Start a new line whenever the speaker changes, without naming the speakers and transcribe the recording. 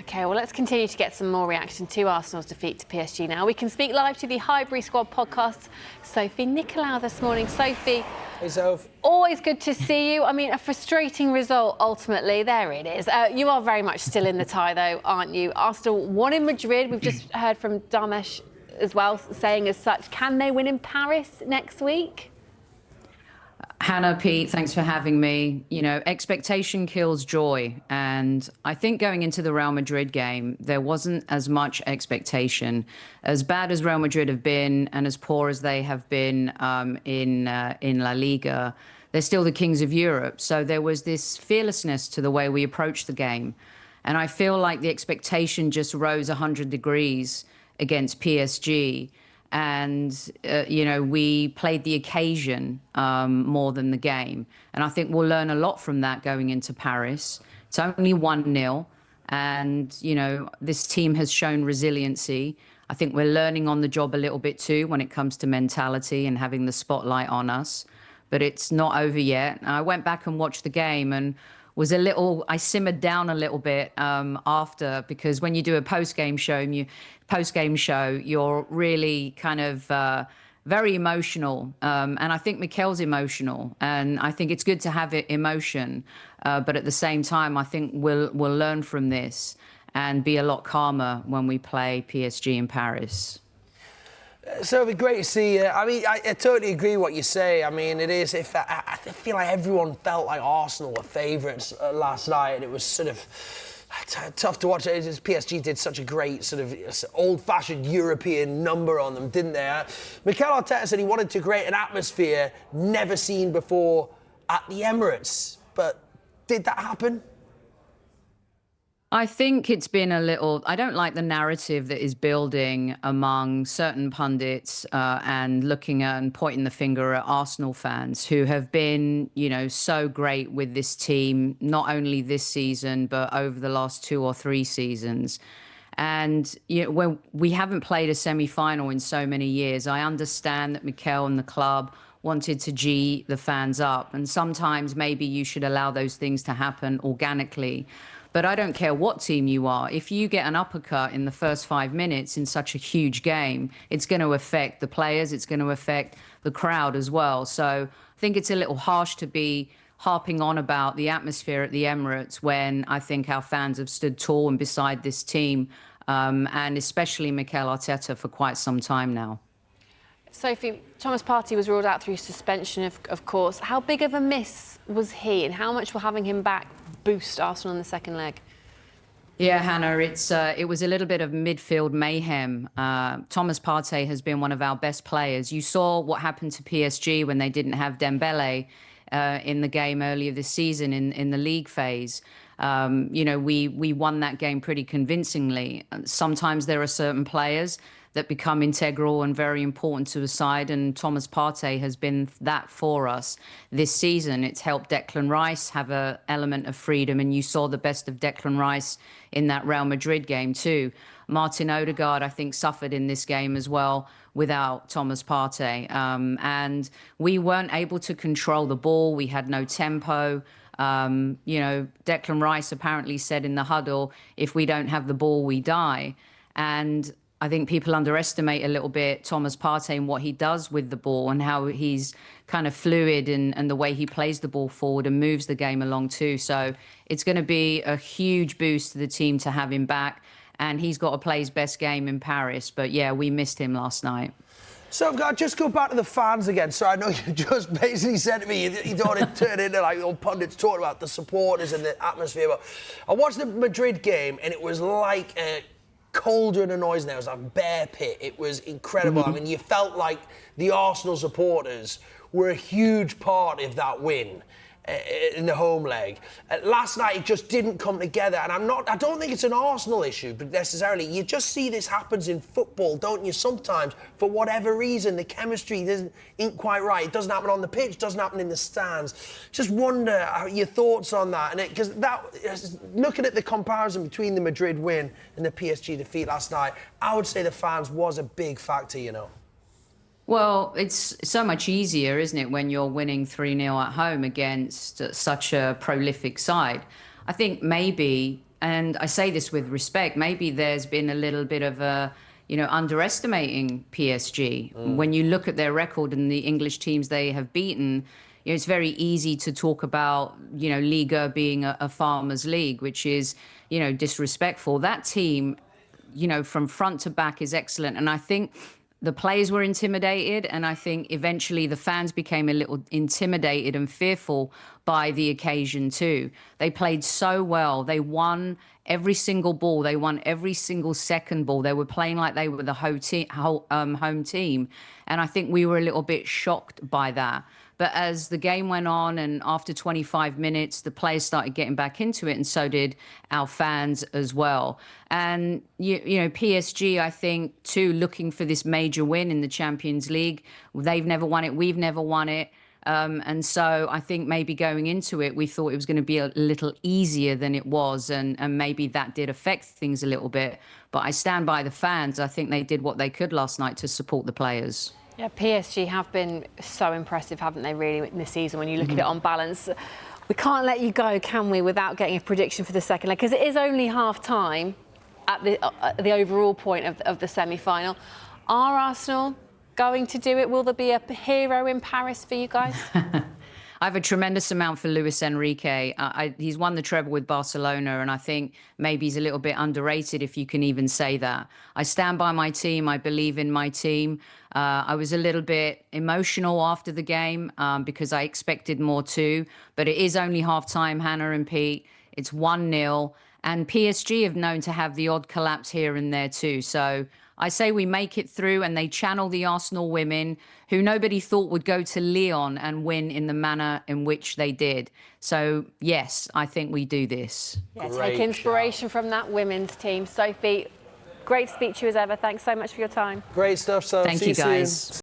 OK, well, let's continue to get some more reaction to Arsenal's defeat to PSG now. We can speak live to the Highbury squad podcast. Sophie Nicolau this morning. Sophie.
Hey, Soph.
Always good to see you. I mean, a frustrating result, ultimately. There it is. You are very much still in the tie, though, aren't you? Arsenal won in Madrid. We've just heard from Damesh as well, saying as such. Can they win in Paris next week?
Hannah, Pete, thanks for having me. You know, expectation kills joy. And I think going into the Real Madrid game, there wasn't as much expectation. As bad as Real Madrid have been and as poor as they have been in La Liga, they're still the kings of Europe. So there was this fearlessness to the way we approached the game. And I feel like the expectation just rose 100 degrees against PSG. And, you know, we played the occasion more than the game. And I think we'll learn a lot from that going into Paris. It's only 1-0. And, you know, this team has shown resiliency. I think we're learning on the job a little bit too when it comes to mentality and having the spotlight on us. But it's not over yet. I went back and watched the game and I simmered down a little bit after, because when you do a post-game show, you're really kind of very emotional. And I think Mikel's emotional, and I think it's good to have emotion. But at the same time, I think we'll learn from this and be a lot calmer when we play PSG in Paris.
So it'd be great to see you. I mean, I totally agree with what you say. I mean, it is. I feel like everyone felt like Arsenal were favourites last night, and it was sort of tough to watch. PSG did such a great sort of old-fashioned European number on them, didn't they? Mikel Arteta said he wanted to create an atmosphere never seen before at the Emirates. But did that happen?
I think it's been I don't like the narrative that is building among certain pundits and looking at and pointing the finger at Arsenal fans who have been, you know, so great with this team, not only this season, but over the last 2 or 3 seasons. And you know, when we haven't played a semi-final in so many years, I understand that Mikel and the club wanted to G the fans up. And sometimes maybe you should allow those things to happen organically. But I don't care what team you are. If you get an uppercut in the first 5 minutes in such a huge game, it's going to affect the players. It's going to affect the crowd as well. So I think it's a little harsh to be harping on about the atmosphere at the Emirates when I think our fans have stood tall and beside this team, and especially Mikel Arteta, for quite some time now.
Sophie, Thomas Partey was ruled out through suspension, of course. How big of a miss was he, and how much will having him back boost Arsenal in the second leg?
Yeah, Hannah, it was a little bit of midfield mayhem. Thomas Partey has been one of our best players. You saw what happened to PSG when they didn't have Dembele in the game earlier this season in the league phase. You know, we won that game pretty convincingly. Sometimes there are certain players that become integral and very important to a side, and Thomas Partey has been that for us this season. It's helped Declan Rice have an element of freedom, and you saw the best of Declan Rice in that Real Madrid game too. Martin Odegaard, I think, suffered in this game as well without Thomas Partey. And we weren't able to control the ball. We had no tempo. You know, Declan Rice apparently said in the huddle, if we don't have the ball, we die. And I think people underestimate a little bit Thomas Partey and what he does with the ball and how he's kind of fluid and the way he plays the ball forward and moves the game along too. So it's going to be a huge boost to the team to have him back. And he's got to play his best game in Paris. But yeah, we missed him last night.
So I've got to just go back to the fans again. So I know you just basically said to me you don't want to turn into like old pundits talking about the supporters and the atmosphere. But I watched the Madrid game and it was like a cauldron of noise there. It was like a bear pit. It was incredible. I mean, you felt like the Arsenal supporters were a huge part of that win in the home leg. Last night, it just didn't come together. And I don't think it's an Arsenal issue, but necessarily. You just see this happens in football, don't you? Sometimes, for whatever reason, the chemistry ain't quite right. It doesn't happen on the pitch, doesn't happen in the stands. Just wonder your thoughts on that. And because looking at the comparison between the Madrid win and the PSG defeat last night, I would say the fans was a big factor, you know.
Well, it's so much easier, isn't it, when you're winning 3-0 at home against such a prolific side. I think maybe and I say this with respect, maybe there's been a little bit of a, underestimating PSG. When you look at their record and the English teams they have beaten, it's very easy to talk about, Liga being a farmers' league, which is, disrespectful. That team, from front to back is excellent. And I think the players were intimidated, and I think eventually the fans became a little intimidated and fearful by the occasion too. They played so well. They won every single ball. They won every single second ball. They were playing like they were the home team. And I think we were a little bit shocked by that. But as the game went on, and after 25 minutes, the players started getting back into it, and so did our fans as well. And, PSG, I think, too, looking for this major win in the Champions League. They've never won it. We've never won it. And so I think maybe going into it, we thought it was going to be a little easier than it was. And maybe that did affect things a little bit. But I stand by the fans. I think they did what they could last night to support the players.
Yeah, PSG have been so impressive, haven't they, really, in this season, when you look at it on balance. We can't let you go, can we, without getting a prediction for the second leg, because it is only half-time at the overall point of the semi-final. Are Arsenal going to do it? Will there be a hero in Paris for you guys?
I have a tremendous amount for Luis Enrique. He's won the treble with Barcelona, and I think maybe he's a little bit underrated, if you can even say that. I stand by my team. I believe in my team. I was a little bit emotional after the game because I expected more too. But it is only half-time, Hannah and Pete. It's 1-0. And PSG have known to have the odd collapse here and there too. So I say we make it through, and they channel the Arsenal women, who nobody thought would go to Lyon and win in the manner in which they did. So, yes, I think we do this.
Yeah, take inspiration from that women's team. Sophie, great to speak to you as ever. Thanks so much for your time.
Great stuff, Sophie.
Thank you, guys.